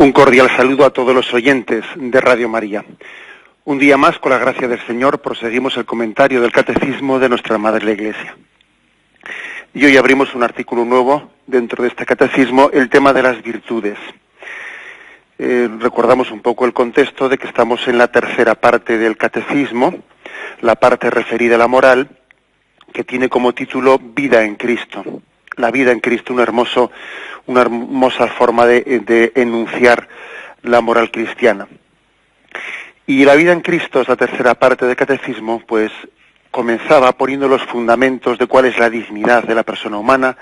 Un cordial saludo a todos los oyentes de Radio María. Un día más, con la gracia del Señor, proseguimos el comentario del Catecismo de nuestra Madre la Iglesia. Y hoy abrimos un artículo nuevo dentro de este Catecismo, el tema de las virtudes. Recordamos un poco el contexto de que estamos en la tercera parte del Catecismo, la parte referida a la moral, que tiene como título Vida en Cristo. La vida en Cristo, una hermosa forma de enunciar la moral cristiana. Y la vida en Cristo, esa tercera parte del Catecismo, pues comenzaba poniendo los fundamentos de cuál es la dignidad de la persona humana,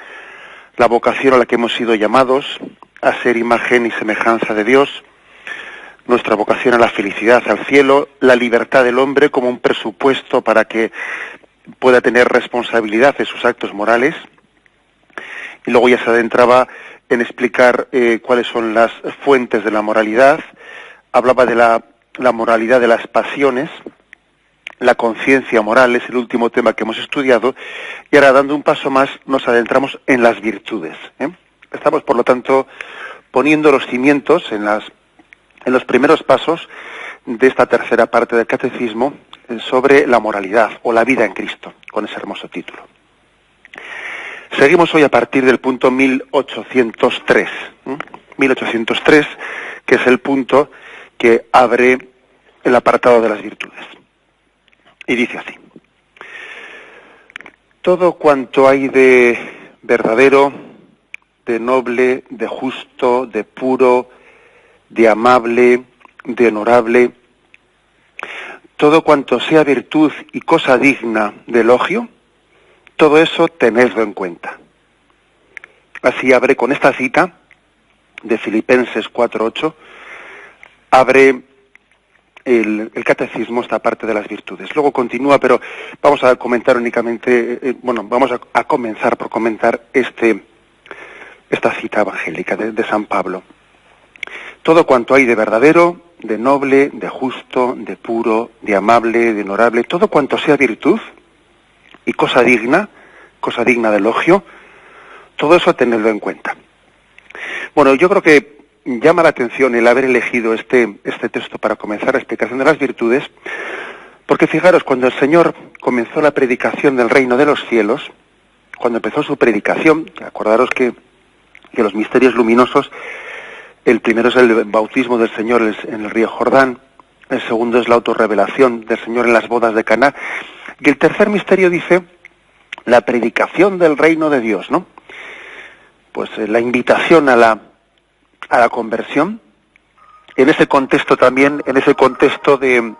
la vocación a la que hemos sido llamados, a ser imagen y semejanza de Dios, nuestra vocación a la felicidad, al cielo, la libertad del hombre como un presupuesto para que pueda tener responsabilidad de sus actos morales. Y luego ya se adentraba en explicar cuáles son las fuentes de la moralidad. Hablaba de la moralidad de las pasiones, la conciencia moral es el último tema que hemos estudiado, y ahora, dando un paso más, nos adentramos en las virtudes. Estamos, por lo tanto, poniendo los cimientos en los primeros pasos de esta tercera parte del Catecismo sobre la moralidad o la vida en Cristo, con ese hermoso título. Seguimos hoy a partir del punto 1803. 1803, que es el punto que abre el apartado de las virtudes. Y dice así: todo cuanto hay de verdadero, de noble, de justo, de puro, de amable, de honorable, todo cuanto sea virtud y cosa digna de elogio, todo eso tenedlo en cuenta. Así abre con esta cita de Filipenses 4:8, abre el Catecismo, esta parte de las virtudes. Luego continúa, pero vamos a comentar únicamente, vamos a comenzar por comentar esta cita evangélica de San Pablo. Todo cuanto hay de verdadero, de noble, de justo, de puro, de amable, de honorable, todo cuanto sea virtud y cosa digna de elogio, todo eso tenedlo en cuenta. Bueno, yo creo que llama la atención el haber elegido este texto para comenzar la explicación de las virtudes, porque fijaros, cuando el Señor comenzó la predicación del reino de los cielos, cuando empezó su predicación, acordaros que los misterios luminosos, el primero es el bautismo del Señor en el río Jordán, el segundo es la autorrevelación del Señor en las bodas de Caná, y el tercer misterio dice la predicación del reino de Dios, ¿no? Pues la invitación a la conversión, en ese contexto también, en ese contexto de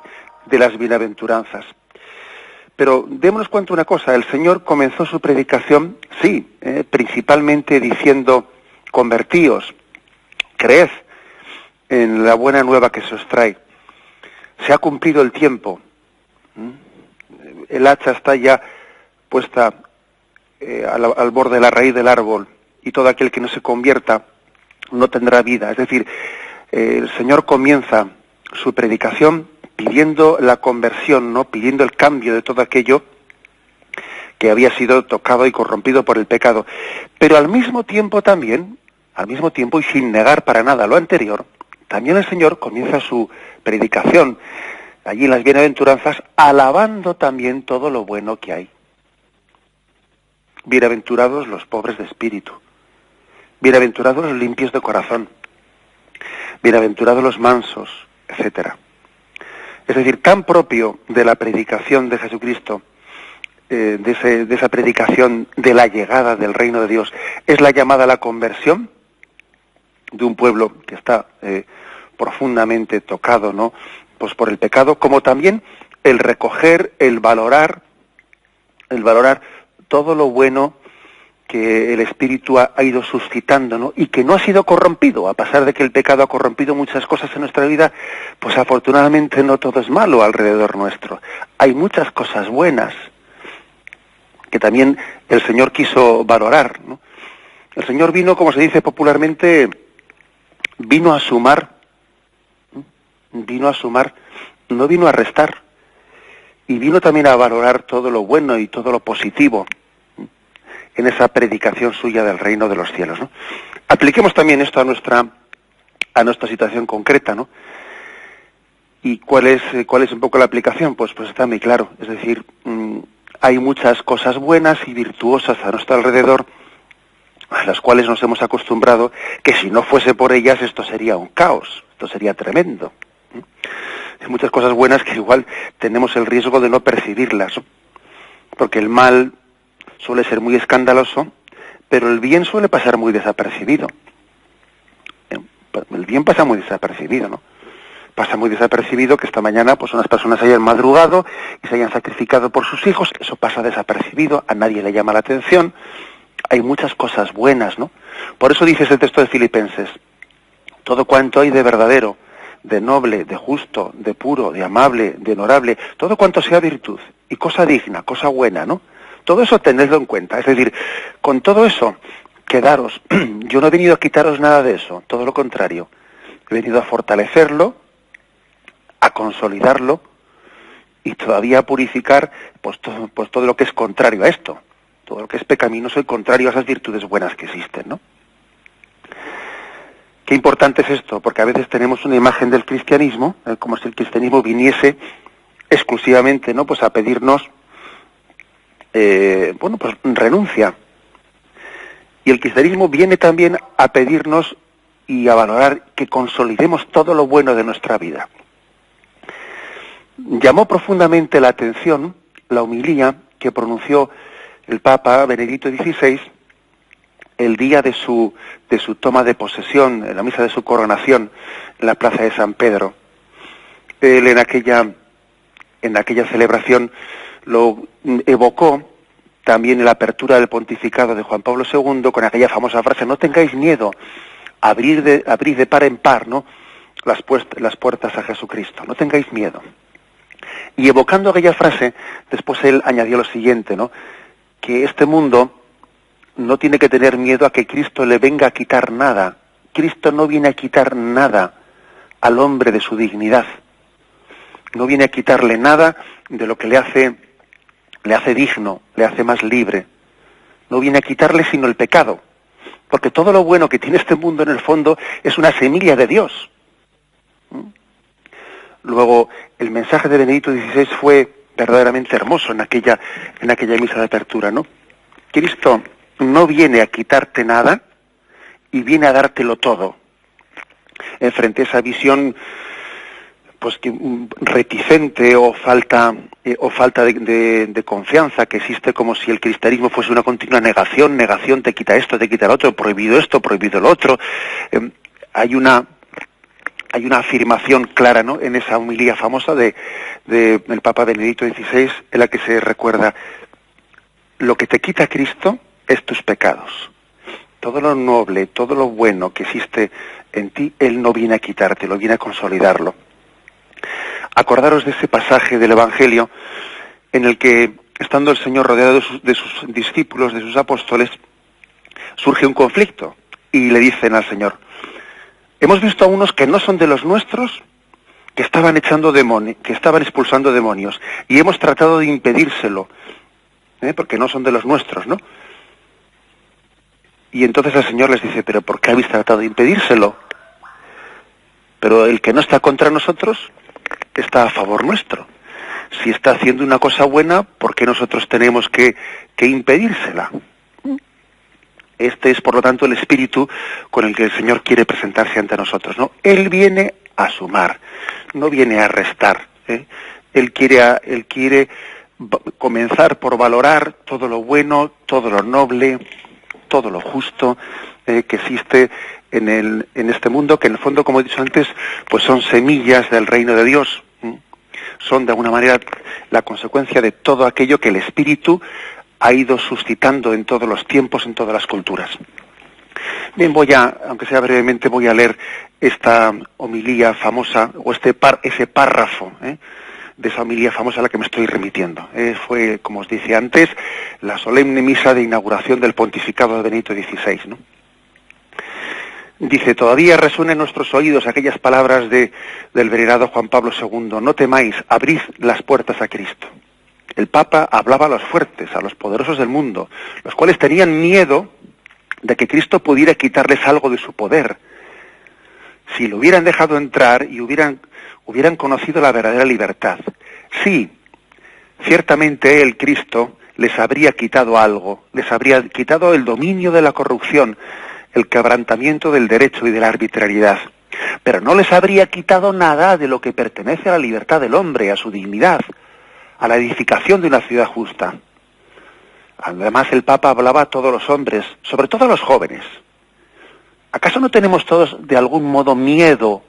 las bienaventuranzas. Pero démonos cuenta una cosa, el Señor comenzó su predicación, sí, principalmente diciendo: convertíos, creed en la buena nueva que se os trae. Se ha cumplido el tiempo. El hacha está ya puesta al borde de la raíz del árbol, y todo aquel que no se convierta no tendrá vida. Es decir, el Señor comienza su predicación pidiendo la conversión, ¿no? Pidiendo el cambio de todo aquello que había sido tocado y corrompido por el pecado. Pero al mismo tiempo y sin negar para nada lo anterior, también el Señor comienza su predicación allí en las bienaventuranzas alabando también todo lo bueno que hay. Bienaventurados los pobres de espíritu, bienaventurados los limpios de corazón, bienaventurados los mansos, etcétera. Es decir, tan propio de la predicación de Jesucristo, de esa predicación de la llegada del reino de Dios, es la llamada a la conversión de un pueblo que está profundamente tocado, ¿no?, pues por el pecado, como también el recoger, el valorar todo lo bueno que el Espíritu ha ido suscitando, ¿no?, y que no ha sido corrompido. A pesar de que el pecado ha corrompido muchas cosas en nuestra vida, pues afortunadamente no todo es malo alrededor nuestro. Hay muchas cosas buenas que también el Señor quiso valorar, ¿no? El Señor vino, como se dice popularmente, vino a sumar, no vino a restar, y vino también a valorar todo lo bueno y todo lo positivo en esa predicación suya del reino de los cielos, ¿no? Apliquemos también esto a a nuestra situación concreta, ¿no? ¿Y cuál es un poco la aplicación? Pues está muy claro. Es decir, hay muchas cosas buenas y virtuosas a nuestro alrededor, a las cuales nos hemos acostumbrado, que si no fuese por ellas esto sería un caos, esto sería tremendo. Hay muchas cosas buenas que igual tenemos el riesgo de no percibirlas, ¿no? Porque el mal suele ser muy escandaloso, pero el bien suele pasar muy desapercibido. El bien pasa muy desapercibido, ¿no? Pasa muy desapercibido que esta mañana pues unas personas hayan madrugado y se hayan sacrificado por sus hijos, eso pasa desapercibido, a nadie le llama la atención. Hay muchas cosas buenas, ¿no? Por eso dice ese texto de Filipenses: todo cuanto hay de verdadero, de noble, de justo, de puro, de amable, de honorable, todo cuanto sea virtud y cosa digna, cosa buena, ¿no? Todo eso tenedlo en cuenta. Es decir, con todo eso, quedaros. Yo no he venido a quitaros nada de eso, todo lo contrario. He venido a fortalecerlo, a consolidarlo y todavía a purificar pues todo lo que es contrario a esto, todo lo que es pecaminoso y contrario a esas virtudes buenas que existen, ¿no? Qué importante es esto, porque a veces tenemos una imagen del cristianismo, como si el cristianismo viniese exclusivamente, ¿no?, pues a pedirnos, pues renuncia. Y el cristianismo viene también a pedirnos y a valorar que consolidemos todo lo bueno de nuestra vida. Llamó profundamente la atención la homilía que pronunció el Papa Benedicto XVI el día de su toma de posesión, en la misa de su coronación, en la plaza de San Pedro. Él en aquella celebración lo evocó también en la apertura del pontificado de Juan Pablo II con aquella famosa frase: no tengáis miedo, abrid de par en par, ¿no?, las puertas a Jesucristo, no tengáis miedo. Y evocando aquella frase, después él añadió lo siguiente, ¿no?, que este mundo no tiene que tener miedo a que Cristo le venga a quitar nada. Cristo no viene a quitar nada al hombre de su dignidad. No viene a quitarle nada de lo que le hace digno, le hace más libre. No viene a quitarle sino el pecado. Porque todo lo bueno que tiene este mundo en el fondo es una semilla de Dios. Luego, el mensaje de Benedicto XVI fue verdaderamente hermoso en aquella misa de apertura, ¿no? Cristo no viene a quitarte nada y viene a dártelo todo. Frente a esa visión pues que reticente o falta de confianza que existe, como si el cristianismo fuese una continua negación, te quita esto, te quita lo otro, prohibido esto, prohibido lo otro. Hay una afirmación clara, ¿no?, en esa homilía famosa del Papa Benedicto XVI, en la que se recuerda: lo que te quita Cristo es tus pecados. Todo lo noble, todo lo bueno que existe en ti, Él no viene a quitártelo, viene a consolidarlo. Acordaros de ese pasaje del Evangelio en el que, estando el Señor rodeado de sus discípulos, de sus apóstoles, surge un conflicto y le dicen al Señor: hemos visto a unos que no son de los nuestros, que estaban expulsando demonios, y hemos tratado de impedírselo, porque no son de los nuestros, ¿no? Y entonces el Señor les dice: ¿pero por qué habéis tratado de impedírselo? Pero el que no está contra nosotros está a favor nuestro. Si está haciendo una cosa buena, ¿por qué nosotros tenemos que impedírsela? Este es, por lo tanto, el espíritu con el que el Señor quiere presentarse ante nosotros, ¿no? Él viene a sumar, no viene a restar, Él quiere comenzar por valorar todo lo bueno, todo lo noble, todo lo justo que existe en este mundo, que en el fondo, como he dicho antes, pues son semillas del reino de Dios. Son de alguna manera la consecuencia de todo aquello que el Espíritu ha ido suscitando en todos los tiempos, en todas las culturas. Bien, aunque sea brevemente, voy a leer esta homilía famosa, o ese párrafo, de esa homilía famosa a la que me estoy remitiendo. Fue, como os dije antes, la solemne misa de inauguración del pontificado de Benedicto XVI, ¿no? Dice: todavía resuenan en nuestros oídos aquellas palabras del venerado Juan Pablo II: no temáis, abrid las puertas a Cristo. El Papa hablaba a los fuertes, a los poderosos del mundo, los cuales tenían miedo de que Cristo pudiera quitarles algo de su poder. si lo hubieran dejado entrar y hubieran conocido la verdadera libertad. Sí, ciertamente el Cristo les habría quitado algo, les habría quitado el dominio de la corrupción, el quebrantamiento del derecho y de la arbitrariedad, pero no les habría quitado nada de lo que pertenece a la libertad del hombre, a su dignidad, a la edificación de una ciudad justa. Además, el Papa hablaba a todos los hombres, sobre todo a los jóvenes. ¿Acaso no tenemos todos de algún modo miedo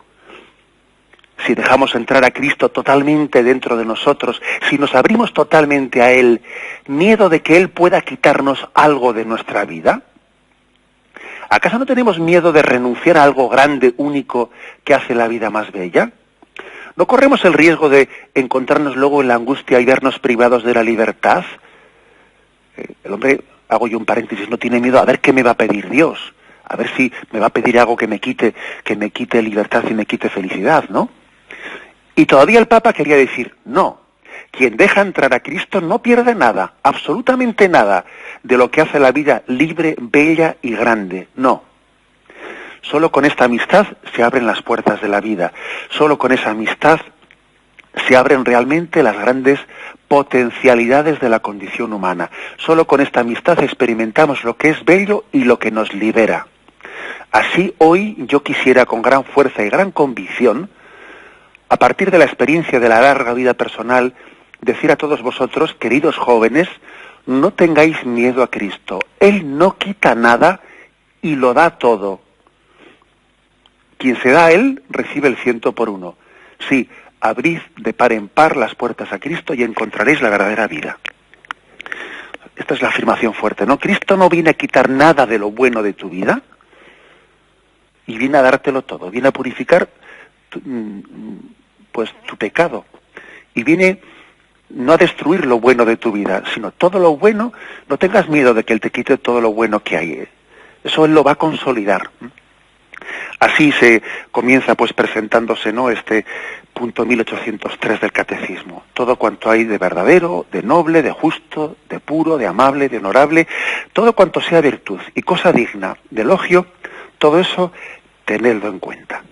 si dejamos entrar a Cristo totalmente dentro de nosotros, si nos abrimos totalmente a Él, miedo de que Él pueda quitarnos algo de nuestra vida? ¿Acaso no tenemos miedo de renunciar a algo grande, único, que hace la vida más bella? ¿No corremos el riesgo de encontrarnos luego en la angustia y vernos privados de la libertad? El hombre, hago yo un paréntesis, no tiene miedo a ver qué me va a pedir Dios, a ver si me va a pedir algo que me quite libertad y me quite felicidad, ¿no? Y todavía el Papa quería decir, no, quien deja entrar a Cristo no pierde nada, absolutamente nada, de lo que hace la vida libre, bella y grande, no. Solo con esta amistad se abren las puertas de la vida, solo con esa amistad se abren realmente las grandes potencialidades de la condición humana, solo con esta amistad experimentamos lo que es bello y lo que nos libera. Así hoy yo quisiera con gran fuerza y gran convicción, a partir de la experiencia de la larga vida personal, decir a todos vosotros, queridos jóvenes, no tengáis miedo a Cristo. Él no quita nada y lo da todo. Quien se da a Él, recibe el 100 por 1. Sí, abrid de par en par las puertas a Cristo y encontraréis la verdadera vida. Esta es la afirmación fuerte, ¿no? Cristo no viene a quitar nada de lo bueno de tu vida y viene a dártelo todo. Viene a purificar tu pecado. Y viene no a destruir lo bueno de tu vida, sino todo lo bueno. No tengas miedo de que Él te quite todo lo bueno que hay. Eso Él lo va a consolidar. Así se comienza pues presentándose, ¿no?, este punto 1803 del Catecismo. Todo cuanto hay de verdadero, de noble, de justo, de puro, de amable, de honorable, todo cuanto sea virtud y cosa digna de elogio, todo eso tenedlo en cuenta.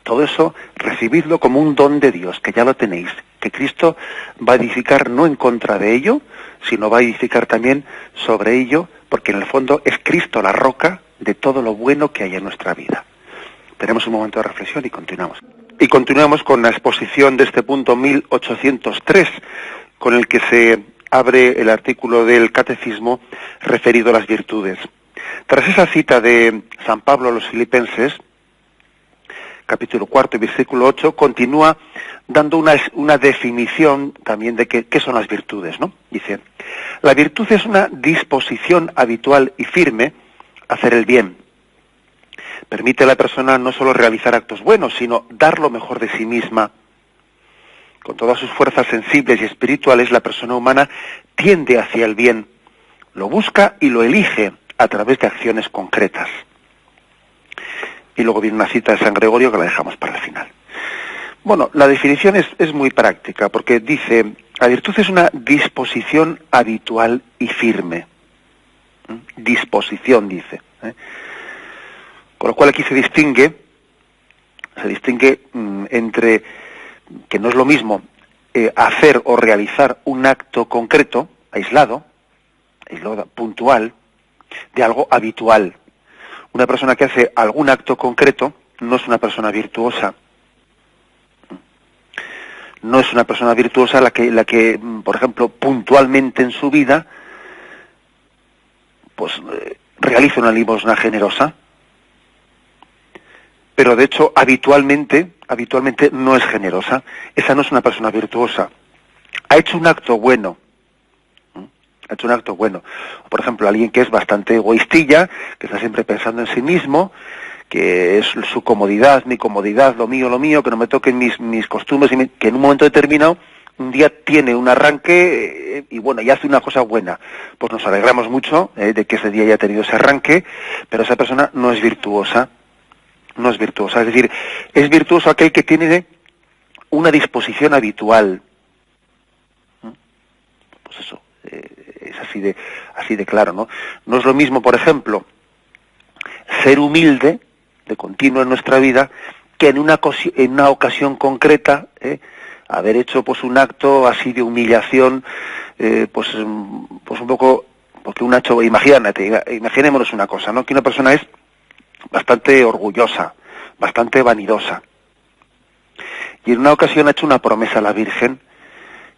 Todo eso recibidlo como un don de Dios, que ya lo tenéis, que Cristo va a edificar no en contra de ello, sino va a edificar también sobre ello, porque en el fondo es Cristo la roca de todo lo bueno que hay en nuestra vida. Tenemos un momento de reflexión y continuamos. Y continuamos con la exposición de este punto 1803, con el que se abre el artículo del Catecismo referido a las virtudes. Tras esa cita de San Pablo a los Filipenses, capítulo 4, versículo 8, continúa dando una definición también de qué son las virtudes, ¿no? Dice, la virtud es una disposición habitual y firme a hacer el bien. Permite a la persona no solo realizar actos buenos, sino dar lo mejor de sí misma. Con todas sus fuerzas sensibles y espirituales, la persona humana tiende hacia el bien, lo busca y lo elige a través de acciones concretas. Y luego viene una cita de San Gregorio que la dejamos para el final. Bueno, la definición es muy práctica, porque dice, la virtud es una disposición habitual y firme. Disposición, dice. Con lo cual aquí se distingue entre, que no es lo mismo hacer o realizar un acto concreto, aislado, puntual, de algo habitual. Una persona que hace algún acto concreto no es una persona virtuosa. No es una persona virtuosa la que, por ejemplo, puntualmente en su vida, pues realiza una limosna generosa. Pero de hecho, habitualmente no es generosa. Esa no es una persona virtuosa. Ha hecho un acto bueno. Ha hecho un acto bueno. Por ejemplo, alguien que es bastante egoístilla, que está siempre pensando en sí mismo, que es su comodidad, mi comodidad, lo mío, que no me toquen mis costumbres, que en un momento determinado, un día tiene un arranque y bueno, y hace una cosa buena. Pues nos alegramos mucho de que ese día haya tenido ese arranque, pero esa persona no es virtuosa. No es virtuosa. Es decir, es virtuoso aquel que tiene una disposición habitual. Pues eso. Es así de claro, ¿no? No es lo mismo, por ejemplo, ser humilde de continuo en nuestra vida, que en una ocasión concreta, haber hecho pues un acto así de humillación, pues un poco, porque un hecho, imaginémonos una cosa, ¿no? Que una persona es bastante orgullosa, bastante vanidosa, y en una ocasión ha hecho una promesa a la Virgen.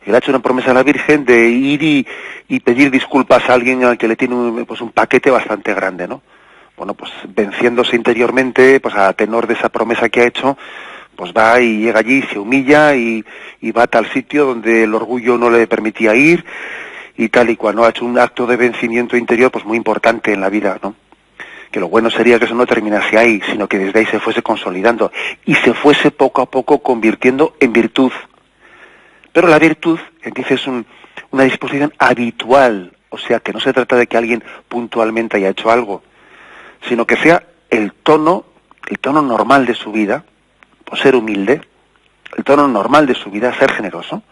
Él ha hecho una promesa a la Virgen de ir y pedir disculpas a alguien al que le tiene un paquete bastante grande, ¿no? Bueno, pues venciéndose interiormente, pues a tenor de esa promesa que ha hecho, pues va y llega allí, se humilla y va a tal sitio donde el orgullo no le permitía ir y tal y cual, ¿no? Ha hecho un acto de vencimiento interior pues muy importante en la vida, ¿no? Que lo bueno sería que eso no terminase ahí, sino que desde ahí se fuese consolidando y se fuese poco a poco convirtiendo en virtud. Pero la virtud, dice, es una disposición habitual, o sea, que no se trata de que alguien puntualmente haya hecho algo, sino que sea el tono normal de su vida, pues ser humilde, el tono normal de su vida, ser generoso,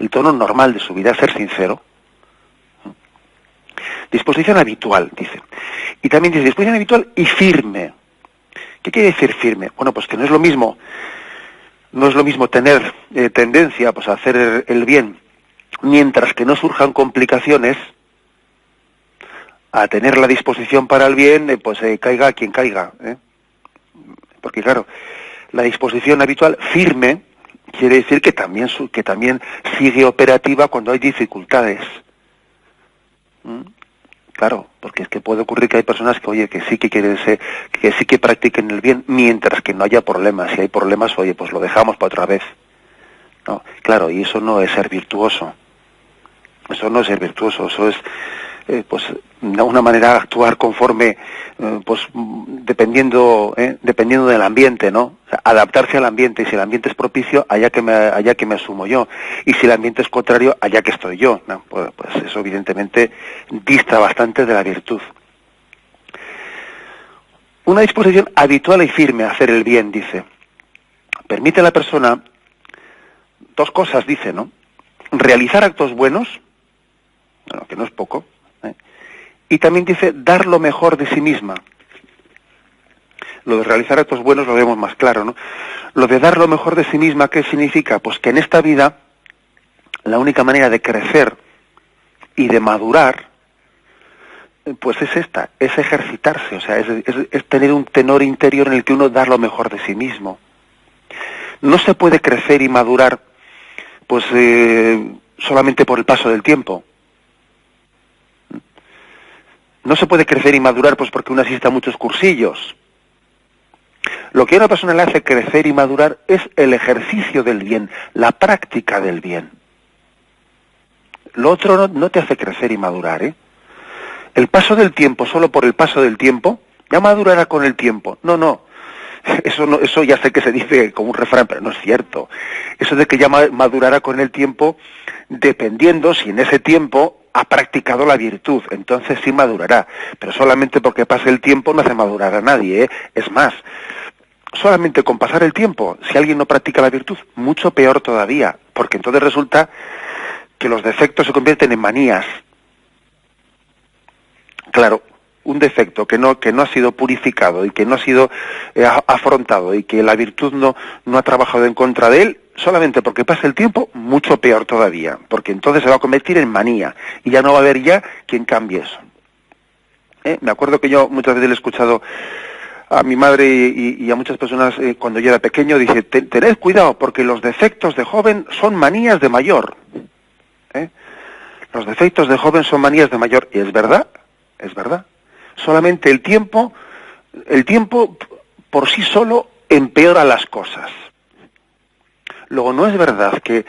el tono normal de su vida, ser sincero. Disposición habitual, dice. Y también dice disposición habitual y firme. ¿Qué quiere decir firme? Bueno, pues que no es lo mismo tener tendencia pues a hacer el bien mientras que no surjan complicaciones, a tener la disposición para el bien, caiga quien caiga, porque claro, la disposición habitual firme quiere decir que también sigue operativa cuando hay dificultades. Claro, porque es que puede ocurrir que hay personas que, oye, que sí que quieren que sí que practiquen el bien mientras que no haya problemas. Si hay problemas, oye, pues lo dejamos para otra vez. No, claro, y eso no es ser virtuoso. Eso no es ser virtuoso, eso es pues de alguna manera actuar conforme pues dependiendo del ambiente, ¿no? O sea, adaptarse al ambiente, y si el ambiente es propicio, allá que me asumo yo, y si el ambiente es contrario, allá que estoy yo, ¿no? Pues eso evidentemente dista bastante de la virtud. Una disposición habitual y firme a hacer el bien, dice, permite a la persona dos cosas, dice, ¿no? Realizar actos buenos, bueno, que no es poco, y también dice dar lo mejor de sí misma. Lo de realizar actos buenos lo vemos más claro, ¿no? Lo de dar lo mejor de sí misma, ¿qué significa? Pues que en esta vida la única manera de crecer y de madurar, pues es esta, es ejercitarse, o sea, es tener un tenor interior en el que uno da lo mejor de sí mismo. No se puede crecer y madurar, pues solamente por el paso del tiempo. No se puede crecer y madurar pues porque uno asista a muchos cursillos. Lo que a una persona le hace crecer y madurar es el ejercicio del bien, la práctica del bien. Lo otro no te hace crecer y madurar, ¿eh? El paso del tiempo, solo por el paso del tiempo, ya madurará con el tiempo. No. Eso ya sé que se dice como un refrán, pero no es cierto. Eso de que ya madurará con el tiempo, dependiendo si en ese tiempo ha practicado la virtud, entonces sí madurará, pero solamente porque pase el tiempo no hace madurar a nadie, ¿eh? Es más, solamente con pasar el tiempo, si alguien no practica la virtud, mucho peor todavía, porque entonces resulta que los defectos se convierten en manías. Claro, un defecto que no ha sido purificado y que no ha sido afrontado y que la virtud no ha trabajado en contra de él, solamente porque pasa el tiempo, mucho peor todavía, porque entonces se va a convertir en manía y ya no va a haber ya quien cambie eso. Me acuerdo que yo muchas veces le he escuchado a mi madre y a muchas personas cuando yo era pequeño, dice, tened cuidado porque los defectos de joven son manías de mayor. Los defectos de joven son manías de mayor, y es verdad. Solamente el tiempo por sí solo empeora las cosas. Luego no es verdad que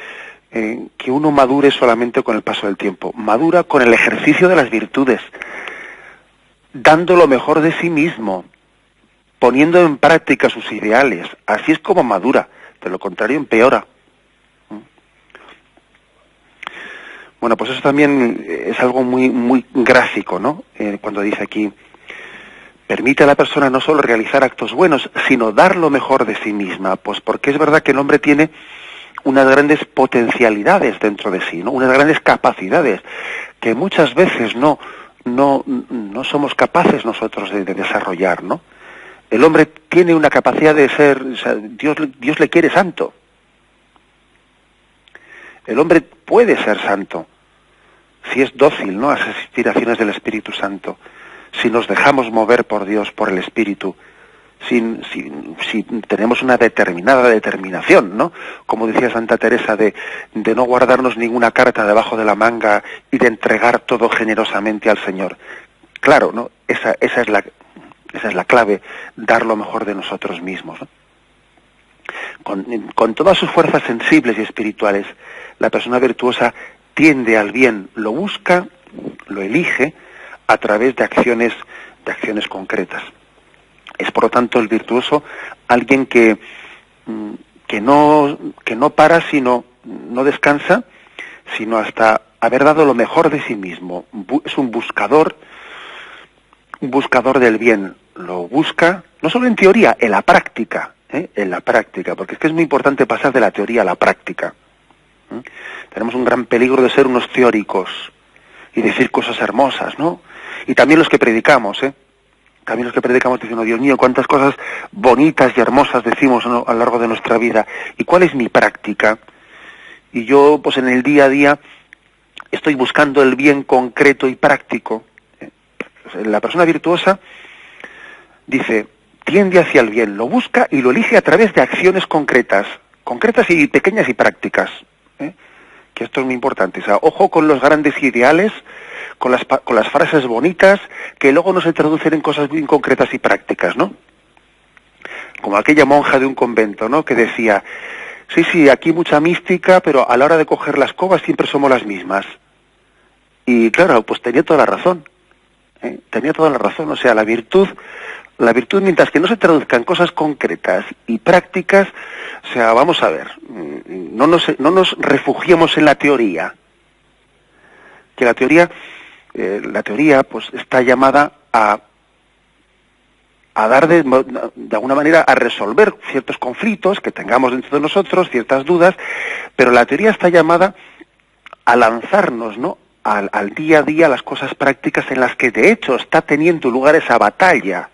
uno madure solamente con el paso del tiempo, madura con el ejercicio de las virtudes, dando lo mejor de sí mismo, poniendo en práctica sus ideales. Así es como madura, de lo contrario empeora. Bueno, pues eso también es algo muy, muy gráfico, ¿no? Cuando dice aquí, permite a la persona no solo realizar actos buenos, sino dar lo mejor de sí misma. Pues porque es verdad que el hombre tiene unas grandes potencialidades dentro de sí, ¿no? Unas grandes capacidades que muchas veces no somos capaces nosotros de desarrollar, ¿no? El hombre tiene una capacidad de ser, o sea, Dios le quiere santo. El hombre puede ser santo si es dócil, ¿no?, a las inspiraciones del Espíritu Santo, si nos dejamos mover por Dios, por el Espíritu, si tenemos una determinada determinación, ¿no? Como decía Santa Teresa, de no guardarnos ninguna carta debajo de la manga y de entregar todo generosamente al Señor. Claro, ¿no? Esa es la clave, dar lo mejor de nosotros mismos, ¿no? Con todas sus fuerzas sensibles y espirituales, la persona virtuosa tiende al bien, lo busca, lo elige a través de acciones concretas. Es, por lo tanto, el virtuoso alguien que no para, sino no descansa, sino hasta haber dado lo mejor de sí mismo. Es un buscador del bien. Lo busca, no solo en teoría, en la práctica, porque es que es muy importante pasar de la teoría a la práctica. Tenemos un gran peligro de ser unos teóricos y decir cosas hermosas, ¿no? Y también los que predicamos, También los que predicamos diciendo, Dios mío, cuántas cosas bonitas y hermosas decimos, ¿no?, a lo largo de nuestra vida. ¿Y cuál es mi práctica? Y yo, pues en el día a día, estoy buscando el bien concreto y práctico. La persona virtuosa, dice, tiende hacia el bien, lo busca y lo elige a través de acciones concretas y pequeñas y prácticas. Que esto es muy importante. O sea, ojo con los grandes ideales, con las frases bonitas, que luego no se traducen en cosas muy concretas y prácticas, ¿no? Como aquella monja de un convento, ¿no?, que decía, sí, aquí mucha mística, pero a la hora de coger las cobas siempre somos las mismas. Y claro, pues tenía toda la razón. Tenía toda la razón. O sea, la virtud, mientras que no se traduzca en cosas concretas y prácticas, o sea, vamos a ver, no nos refugiemos en la teoría. Que la teoría pues está llamada a dar de alguna manera a resolver ciertos conflictos que tengamos dentro de nosotros, ciertas dudas, pero la teoría está llamada a lanzarnos, ¿no?, al día a día, las cosas prácticas en las que de hecho está teniendo lugar esa batalla.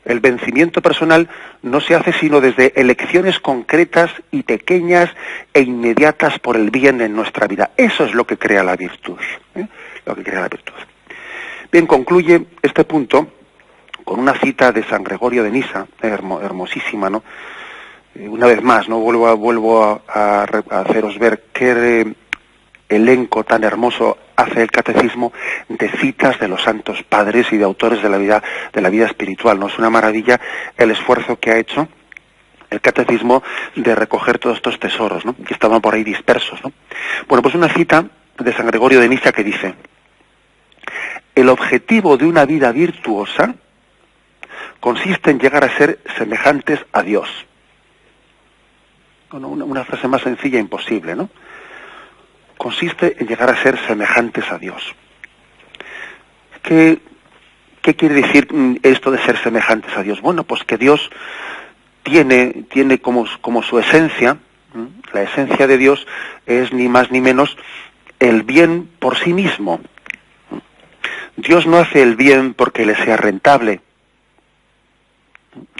El vencimiento personal no se hace sino desde elecciones concretas y pequeñas e inmediatas por el bien en nuestra vida. Eso es lo que crea la virtud. Lo que crea la virtud. Bien, concluye este punto con una cita de San Gregorio de Nisa, hermosísima, ¿no? Una vez más, ¿no?, vuelvo a haceros ver qué elenco tan hermoso hace el catecismo de citas de los santos padres y de autores de la vida espiritual, ¿no? Es una maravilla el esfuerzo que ha hecho el catecismo de recoger todos estos tesoros, ¿no?, que estaban por ahí dispersos, ¿no? Bueno, pues una cita de San Gregorio de Nisa que dice: el objetivo de una vida virtuosa consiste en llegar a ser semejantes a Dios. Bueno, una frase más sencilla imposible, ¿no? Consiste en llegar a ser semejantes a Dios. ¿Qué quiere decir esto de ser semejantes a Dios? Bueno, pues que Dios tiene como su esencia, la esencia de Dios es ni más ni menos el bien por sí mismo. Dios no hace el bien porque le sea rentable.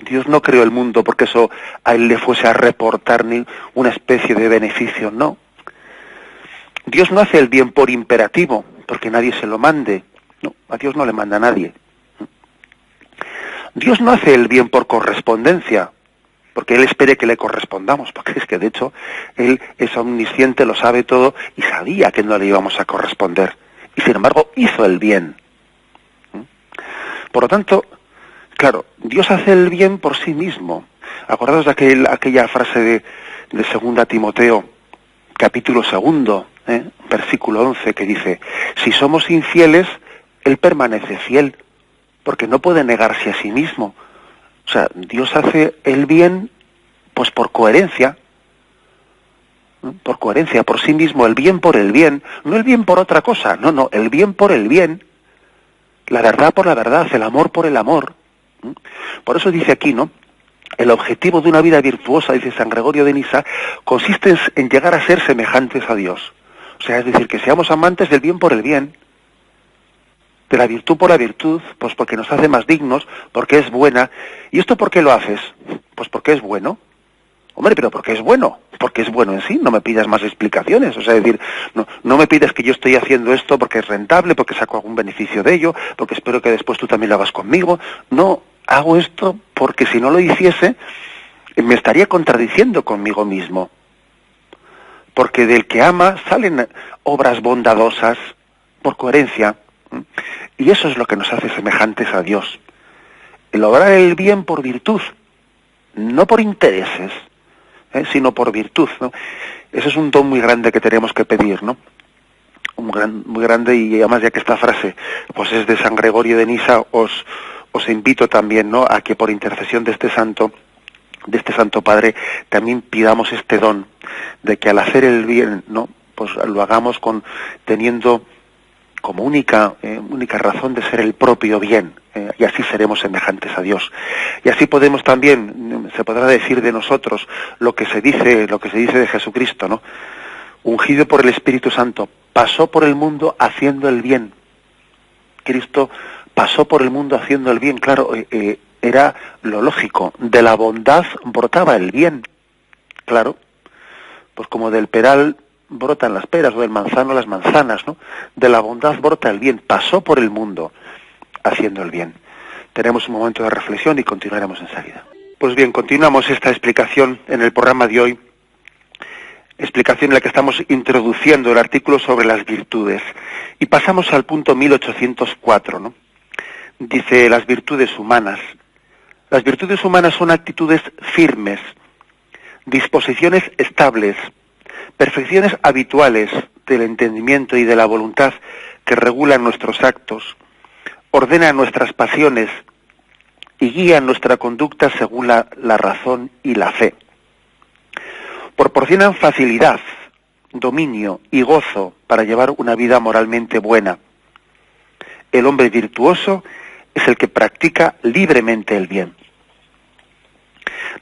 Dios no creó el mundo porque eso a él le fuese a reportar ni una especie de beneficio, no. Dios no hace el bien por imperativo, porque nadie se lo mande. No, a Dios no le manda a nadie. Dios no hace el bien por correspondencia, porque Él espere que le correspondamos, porque es que de hecho Él es omnisciente, lo sabe todo, y sabía que no le íbamos a corresponder. Y sin embargo hizo el bien. Por lo tanto, claro, Dios hace el bien por sí mismo. Acordaos de aquella frase de 2 Timoteo, capítulo 2, versículo 11, que dice: si somos infieles, Él permanece fiel, porque no puede negarse a sí mismo. O sea, Dios hace el bien, pues por coherencia, ¿no? Por coherencia, por sí mismo, el bien por el bien, no el bien por otra cosa, no, el bien por el bien, la verdad por la verdad, el amor por el amor. Por eso dice aquí, ¿no?, el objetivo de una vida virtuosa, dice San Gregorio de Nisa, consiste en llegar a ser semejantes a Dios. O sea, es decir, que seamos amantes del bien por el bien. de la virtud por la virtud, pues porque nos hace más dignos, porque es buena. ¿Y esto por qué lo haces? Pues porque es bueno. Hombre, pero porque es bueno, porque es bueno en sí, no me pidas más explicaciones, o sea, es decir, no me pides que yo estoy haciendo esto porque es rentable, porque saco algún beneficio de ello, porque espero que después tú también lo hagas conmigo. No, hago esto porque si no lo hiciese, me estaría contradiciendo conmigo mismo. Porque del que ama salen obras bondadosas, por coherencia, y eso es lo que nos hace semejantes a Dios. El obrar el bien por virtud, no por intereses, sino por virtud, ¿no? Eso es un don muy grande que tenemos que pedir, ¿no? Muy grande, y además ya que esta frase pues es de San Gregorio de Nisa, os invito también, ¿no?, a que por intercesión de este santo Padre, también pidamos este don de que al hacer el bien, ¿no?, pues lo hagamos teniendo como única razón de ser el propio bien, y así seremos semejantes a Dios. Y así podemos también, se podrá decir de nosotros lo que se dice de Jesucristo, ¿no? Ungido por el Espíritu Santo, pasó por el mundo haciendo el bien. Cristo pasó por el mundo haciendo el bien, claro, era lo lógico, de la bondad brotaba el bien, claro, pues como del peral brotan las peras, o del manzano las manzanas, ¿no? De la bondad brota el bien, pasó por el mundo haciendo el bien. Tenemos un momento de reflexión y continuaremos enseguida. Pues bien, continuamos esta explicación en el programa de hoy, explicación en la que estamos introduciendo el artículo sobre las virtudes, y pasamos al punto 1804, ¿no? Dice, las virtudes humanas. Las virtudes humanas son actitudes firmes, disposiciones estables, perfecciones habituales del entendimiento y de la voluntad que regulan nuestros actos, ordenan nuestras pasiones y guían nuestra conducta según la razón y la fe. Proporcionan facilidad, dominio y gozo para llevar una vida moralmente buena. El hombre virtuoso es el que practica libremente el bien.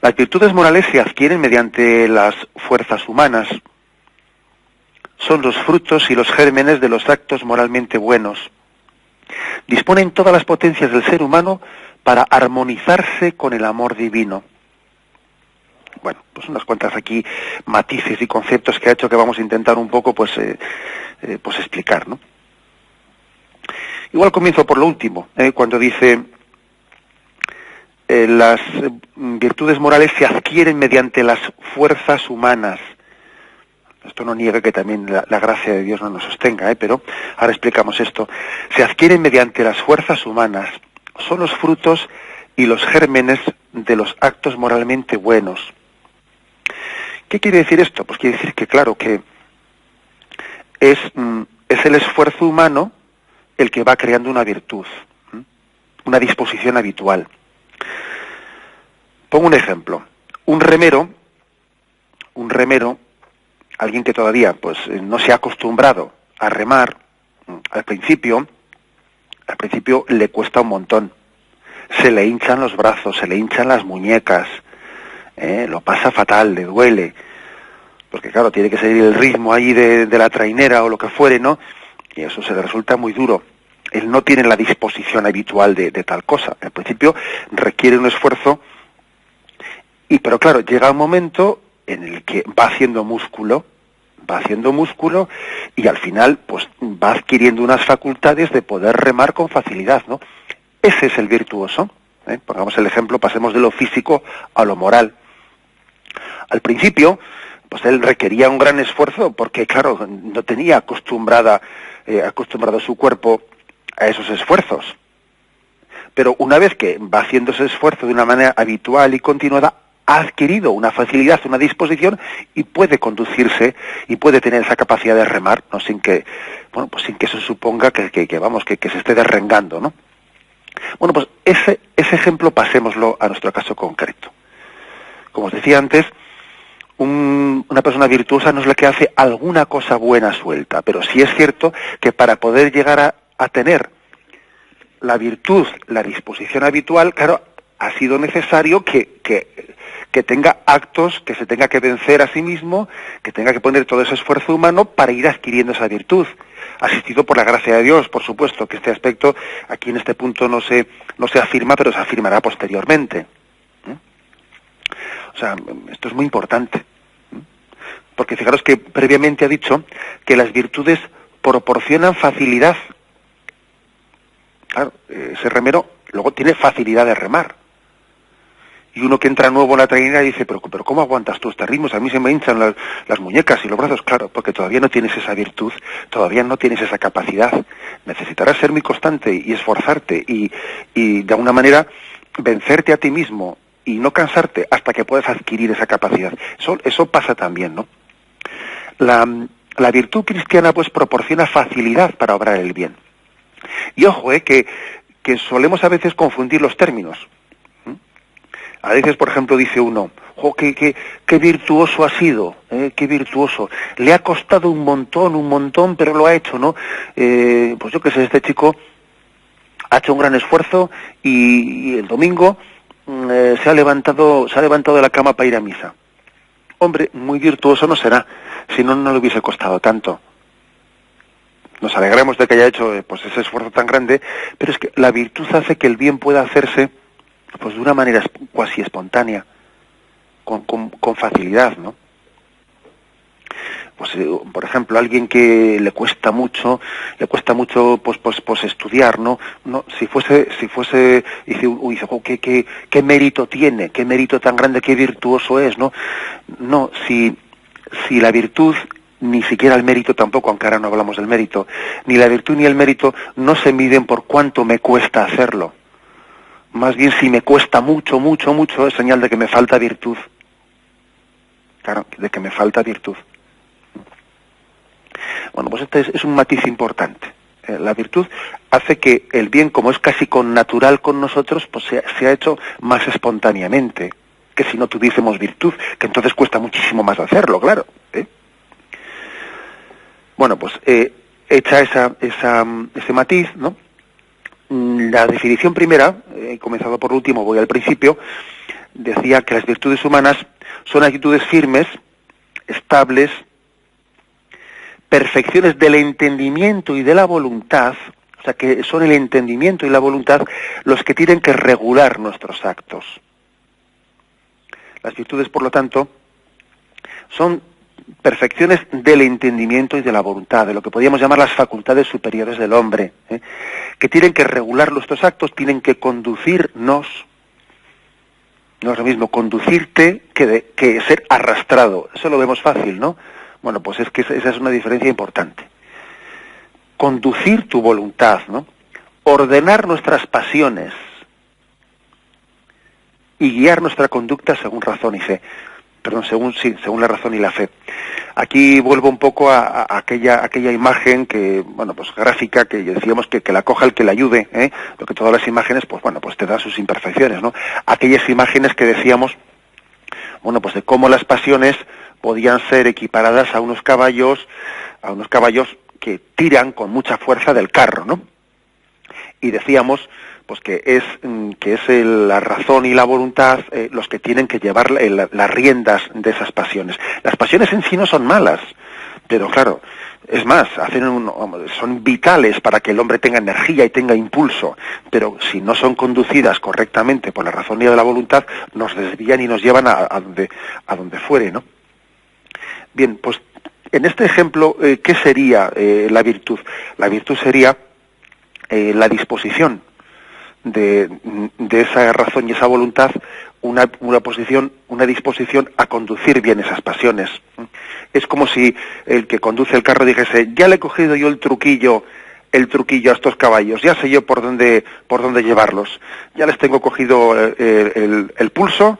Las virtudes morales se adquieren mediante las fuerzas humanas. Son los frutos y los gérmenes de los actos moralmente buenos. Disponen todas las potencias del ser humano para armonizarse con el amor divino. Bueno, pues unas cuantas aquí matices y conceptos que ha hecho que vamos a intentar un poco pues explicar, ¿no? Igual comienzo por lo último, cuando dice las virtudes morales se adquieren mediante las fuerzas humanas. Esto no niega que también la gracia de Dios no nos sostenga, pero ahora explicamos esto. Se adquieren mediante las fuerzas humanas. Son los frutos y los gérmenes de los actos moralmente buenos. ¿Qué quiere decir esto? Pues quiere decir que, claro, que es el esfuerzo humano el que va creando una virtud, una disposición habitual. Pongo un ejemplo. Un remero, alguien que todavía pues no se ha acostumbrado a remar, al principio le cuesta un montón. Se le hinchan los brazos, se le hinchan las muñecas, lo pasa fatal, le duele, porque claro, tiene que seguir el ritmo ahí de la trainera o lo que fuere, ¿no? Y eso se le resulta muy duro. Él no tiene la disposición habitual de tal cosa. Al principio requiere un esfuerzo, pero claro, llega un momento en el que va haciendo músculo, y al final pues va adquiriendo unas facultades de poder remar con facilidad, ¿no? Ese es el virtuoso. Pongamos el ejemplo, pasemos de lo físico a lo moral. Al principio, pues él requería un gran esfuerzo porque, claro, no tenía acostumbrado su cuerpo a esos esfuerzos. Pero una vez que va haciendo ese esfuerzo de una manera habitual y continuada, ha adquirido una facilidad, una disposición, y puede conducirse y puede tener esa capacidad de remar, ¿no? sin que eso suponga que se esté derrengando, ¿no? Bueno, pues ese ejemplo pasémoslo a nuestro caso concreto. Como os decía antes, una persona virtuosa no es la que hace alguna cosa buena suelta, pero sí es cierto que para poder llegar a tener la virtud, la disposición habitual, claro, ha sido necesario que tenga actos, que se tenga que vencer a sí mismo, que tenga que poner todo ese esfuerzo humano para ir adquiriendo esa virtud, asistido por la gracia de Dios, por supuesto, que este aspecto aquí en este punto no se afirma, pero se afirmará posteriormente. O sea, esto es muy importante, porque fijaros que previamente ha dicho que las virtudes proporcionan facilidad. Claro, ese remero luego tiene facilidad de remar. Y uno que entra nuevo en la trainera dice, pero ¿cómo aguantas tú estos ritmos? A mí se me hinchan las muñecas y los brazos. Claro, porque todavía no tienes esa virtud, todavía no tienes esa capacidad. Necesitarás ser muy constante y esforzarte y de alguna manera vencerte a ti mismo y no cansarte hasta que puedas adquirir esa capacidad. Eso pasa también, ¿no? La virtud cristiana pues proporciona facilidad para obrar el bien. Y ojo, que solemos a veces confundir los términos. A veces, por ejemplo, dice uno, qué virtuoso ha sido, qué virtuoso. Le ha costado un montón, pero lo ha hecho, ¿no? Pues yo qué sé, este chico ha hecho un gran esfuerzo y el domingo se ha levantado de la cama para ir a misa. Hombre, muy virtuoso no será, si no, no le hubiese costado tanto. Nos alegramos de que haya hecho pues ese esfuerzo tan grande, pero es que la virtud hace que el bien pueda hacerse pues de una manera cuasi espontánea, con facilidad, ¿no? Pues por ejemplo, alguien que le cuesta mucho pues estudiar, ¿no? Si fuese dice, uy, qué mérito tiene, qué mérito tan grande, qué virtuoso es, ¿no? No, si la virtud, ni siquiera el mérito tampoco, aunque ahora no hablamos del mérito, ni la virtud ni el mérito no se miden por cuánto me cuesta hacerlo. Más bien, si me cuesta mucho, es señal de que me falta virtud. Claro, de que me falta virtud. Bueno, pues este es un matiz importante. La virtud hace que el bien, como es casi connatural con nosotros, pues se ha hecho más espontáneamente que si no tuviésemos virtud, que entonces cuesta muchísimo más hacerlo, claro. Bueno, pues hecha ese matiz, ¿no? La definición primera, he comenzado por lo último, voy al principio, decía que las virtudes humanas son actitudes firmes, estables, perfecciones del entendimiento y de la voluntad, o sea que son el entendimiento y la voluntad los que tienen que regular nuestros actos. Las virtudes, por lo tanto, son perfecciones del entendimiento y de la voluntad, de lo que podríamos llamar las facultades superiores del hombre, que tienen que regular nuestros actos, tienen que conducirnos. No es lo mismo conducirte que ser arrastrado. Eso lo vemos fácil, ¿no? Bueno, pues es que esa es una diferencia importante. Conducir tu voluntad, ¿no? Ordenar nuestras pasiones y guiar nuestra conducta según razón y fe. Según la razón y la fe. Aquí vuelvo un poco a aquella imagen que, bueno, pues gráfica, que decíamos que la coja el que la ayude, porque todas las imágenes, pues bueno, pues te dan sus imperfecciones, ¿no? Aquellas imágenes que decíamos, bueno, pues de cómo las pasiones podían ser equiparadas a unos caballos que tiran con mucha fuerza del carro, ¿no? Y decíamos pues que es la razón y la voluntad los que tienen que llevar las riendas de esas pasiones. Las pasiones en sí no son malas, pero claro, es más, son vitales para que el hombre tenga energía y tenga impulso, pero si no son conducidas correctamente por la razón y la voluntad, nos desvían y nos llevan a donde fuere, ¿no? Bien, pues en este ejemplo, ¿qué sería la virtud? La virtud sería la disposición de esa razón y esa voluntad, una disposición a conducir bien esas pasiones. Es como si el que conduce el carro dijese, ya le he cogido yo el truquillo a estos caballos, ya sé yo por dónde llevarlos, ya les tengo cogido el pulso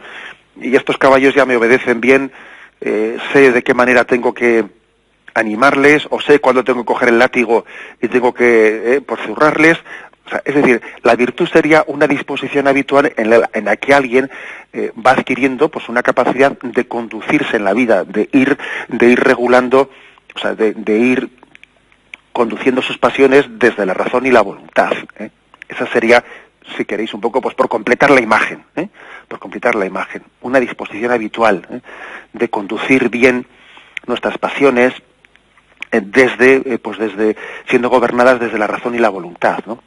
y estos caballos ya me obedecen bien, sé de qué manera tengo que animarles, o sé cuándo tengo que coger el látigo y tengo que zurrarles. O sea, es decir, la virtud sería una disposición habitual en la que alguien va adquiriendo pues una capacidad de conducirse en la vida, de ir regulando, o sea, de ir conduciendo sus pasiones desde la razón y la voluntad. Esa sería si queréis, un poco pues por completar la imagen, por completar la imagen, una disposición habitual de conducir bien nuestras pasiones desde siendo gobernadas desde la razón y la voluntad, ¿no?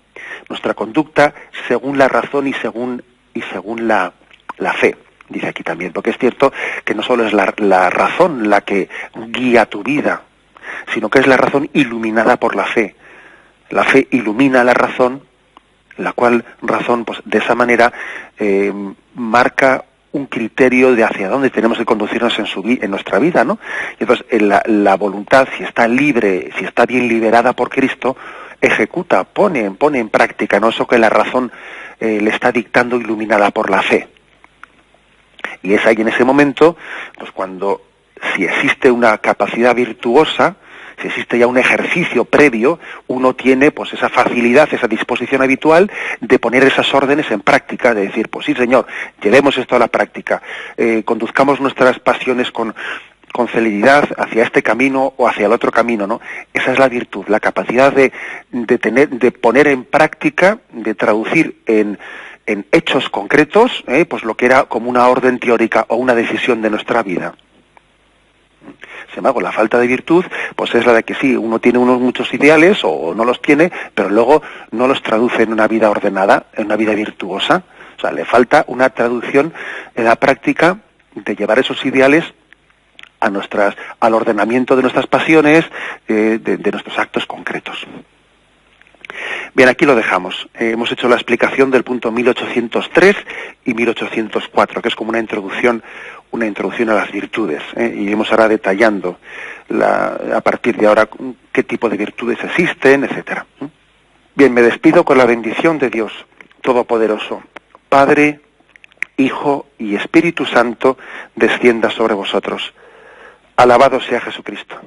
Nuestra conducta según la razón y según la fe, dice aquí también, porque es cierto que no solo es la razón la que guía tu vida, sino que es la razón iluminada por la fe. La fe ilumina la razón, la cual razón, pues de esa manera marca un criterio de hacia dónde tenemos que conducirnos en nuestra vida, ¿no? Y entonces la voluntad, si está libre, si está bien liberada por Cristo, ejecuta, pone en práctica, ¿no? Eso que la razón le está dictando, iluminada por la fe. Y es ahí en ese momento, pues cuando, si existe una capacidad virtuosa, si existe ya un ejercicio previo, uno tiene pues esa facilidad, esa disposición habitual de poner esas órdenes en práctica, de decir, pues sí señor, llevemos esto a la práctica, conduzcamos nuestras pasiones con celeridad hacia este camino o hacia el otro camino, ¿no? Esa es la virtud, la capacidad de poner en práctica, de traducir en hechos concretos, pues lo que era como una orden teórica o una decisión de nuestra vida. Sin embargo, la falta de virtud, pues es la de que sí, uno tiene muchos ideales o no los tiene, pero luego no los traduce en una vida ordenada, en una vida virtuosa. O sea, le falta una traducción en la práctica de llevar esos ideales al ordenamiento de nuestras pasiones, de nuestros actos concretos. Bien, aquí lo dejamos. Hemos hecho la explicación del punto 1803 y 1804, que es como una introducción a las virtudes, y iremos ahora detallando a partir de ahora qué tipo de virtudes existen, etcétera. Bien, me despido con la bendición de Dios Todopoderoso, Padre, Hijo y Espíritu Santo, descienda sobre vosotros. Alabado sea Jesucristo.